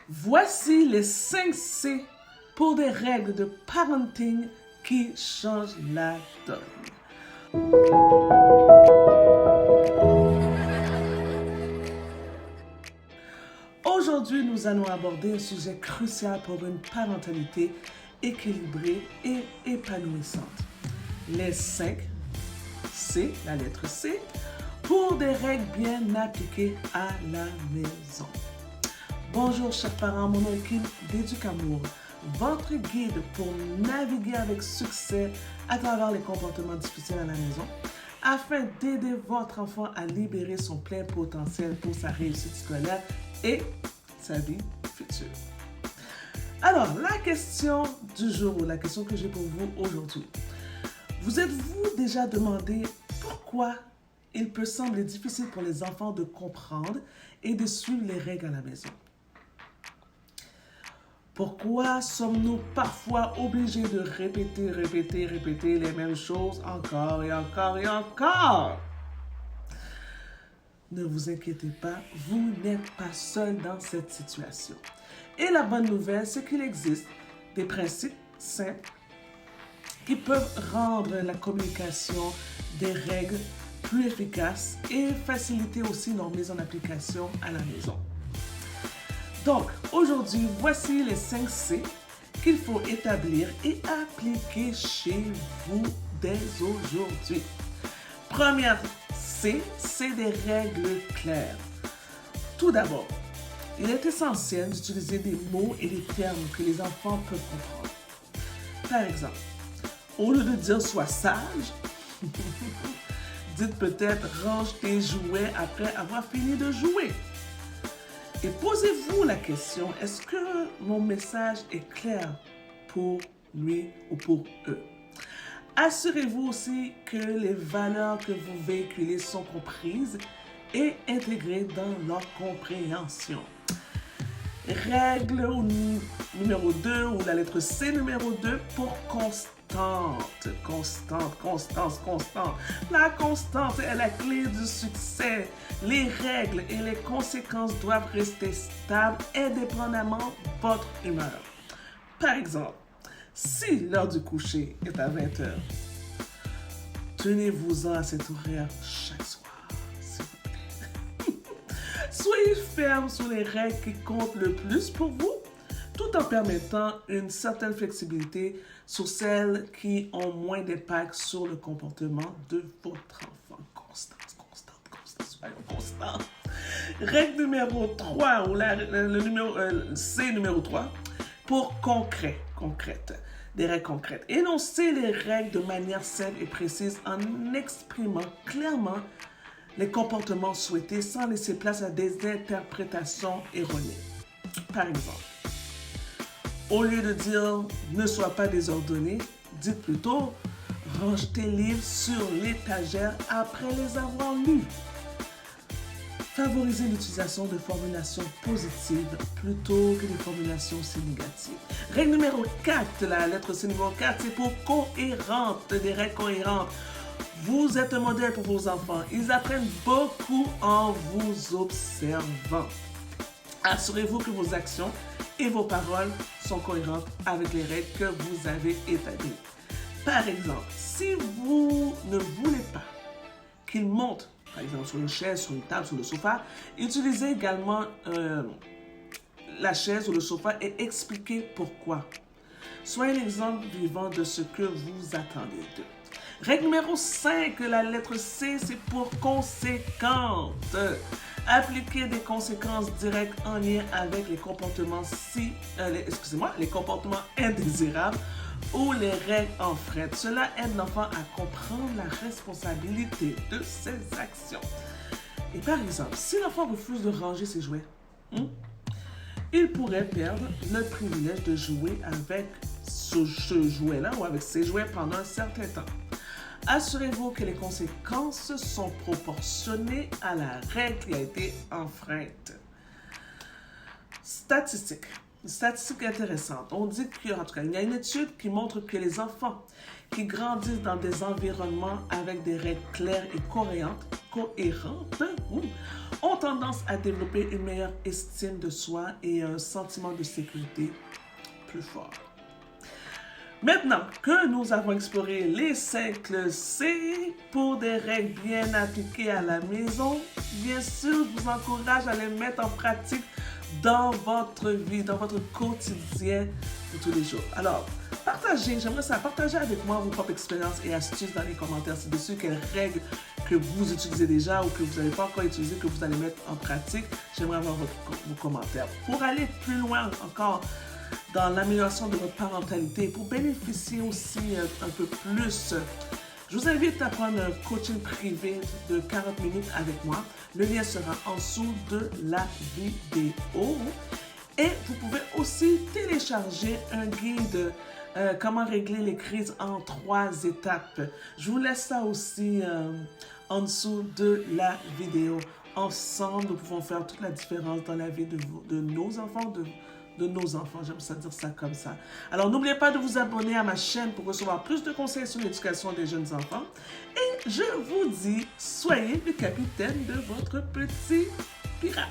Voici les 5 C pour des règles de parenting qui changent la donne. Aujourd'hui, nous allons aborder un sujet crucial pour une parentalité équilibrée et épanouissante. Les 5 C, la lettre C, pour des règles bien appliquées à la maison. Bonjour chers parents, mon nom est Kim d'Éducamour, votre guide pour naviguer avec succès à travers les comportements difficiles à la maison, afin d'aider votre enfant à libérer son plein potentiel pour sa réussite scolaire et sa vie future. Alors, la question du jour, ou la question que j'ai pour vous aujourd'hui. Vous êtes-vous déjà demandé pourquoi il peut sembler difficile pour les enfants de comprendre et de suivre les règles à la maison? Pourquoi sommes-nous parfois obligés de répéter les mêmes choses encore et encore et encore? Ne vous inquiétez pas, vous n'êtes pas seul dans cette situation. Et la bonne nouvelle, c'est qu'il existe des principes simples qui peuvent rendre la communication des règles plus efficaces et faciliter aussi leur mise en application à la maison. Donc, aujourd'hui, voici les 5 C qu'il faut établir et appliquer chez vous dès aujourd'hui. Première C, c'est des règles claires. Tout d'abord, il est essentiel d'utiliser des mots et des termes que les enfants peuvent comprendre. Par exemple, au lieu de dire « sois sage », dites peut-être « range tes jouets après avoir fini de jouer ». Et posez-vous la question, est-ce que mon message est clair pour lui ou pour eux? Assurez-vous aussi que les valeurs que vous véhiculez sont comprises et intégrées dans leur compréhension. Règle numéro 2 ou la lettre C numéro 2 pour constante. Constance. La constance est la clé du succès. Les règles et les conséquences doivent rester stables indépendamment de votre humeur. Par exemple, si l'heure du coucher est à 20h, tenez-vous-en à cet horaire chaque soir, s'il vous plaît. Soyez ferme sur les règles qui comptent le plus pour vous, tout en permettant une certaine flexibilité sur celles qui ont moins d'impact sur le comportement de votre enfant. Constance, soyons constants. Règle numéro 3, ou le numéro C numéro 3, pour concrète. Des règles concrètes. Énoncez les règles de manière simple et précise en exprimant clairement les comportements souhaités sans laisser place à des interprétations erronées. Par exemple, au lieu de dire « ne sois pas désordonné », dites plutôt « range tes livres sur l'étagère après les avoir lus ». Favorisez l'utilisation de formulations positives plutôt que des formulations si négatives. Règle numéro 4, la lettre C numéro 4, c'est pour cohérente, des règles cohérentes. Vous êtes un modèle pour vos enfants. Ils apprennent beaucoup en vous observant. Assurez-vous que vos actions et vos paroles sont cohérentes avec les règles que vous avez établies. Par exemple, si vous ne voulez pas qu'ils montent, par exemple sur une chaise, sur une table, sur le sofa, utilisez également la chaise ou le sofa et expliquez pourquoi. Soyez l'exemple vivant de ce que vous attendez d'eux. Règle numéro 5, la lettre C, c'est pour conséquente. Appliquez des conséquences directes en lien avec les comportements les comportements indésirables ou les règles enfreintes. Cela aide l'enfant à comprendre la responsabilité de ses actions. Et par exemple, si l'enfant refuse de ranger ses jouets, il pourrait perdre le privilège de jouer avec ce jouet-là ou avec ses jouets pendant un certain temps. Assurez-vous que les conséquences sont proportionnées à la règle qui a été enfreinte. Statistique. Une statistique intéressante. On dit qu'il y a une étude qui montre que les enfants qui grandissent dans des environnements avec des règles claires et cohérentes ont tendance à développer une meilleure estime de soi et un sentiment de sécurité plus fort. Maintenant que nous avons exploré les cercles C pour des règles bien appliquées à la maison, bien sûr, je vous encourage à les mettre en pratique dans votre vie, dans votre quotidien de tous les jours. Alors, partagez avec moi vos propres expériences et astuces dans les commentaires ci-dessus. Quelles règles que vous utilisez déjà ou que vous n'avez pas encore utilisées, que vous allez mettre en pratique. J'aimerais avoir vos commentaires. Pour aller plus loin encore dans l'amélioration de votre parentalité, pour bénéficier aussi un peu plus, je vous invite à prendre un coaching privé de 40 minutes avec moi. Le lien sera en dessous de la vidéo. Et vous pouvez aussi télécharger un guide comment régler les crises en 3 étapes. Je vous laisse ça aussi en dessous de la vidéo. Ensemble, nous pouvons faire toute la différence dans la vie de nos enfants, de nos enfants. J'aime ça dire ça comme ça. Alors, n'oubliez pas de vous abonner à ma chaîne pour recevoir plus de conseils sur l'éducation des jeunes enfants. Et je vous dis, soyez le capitaine de votre petit pirate.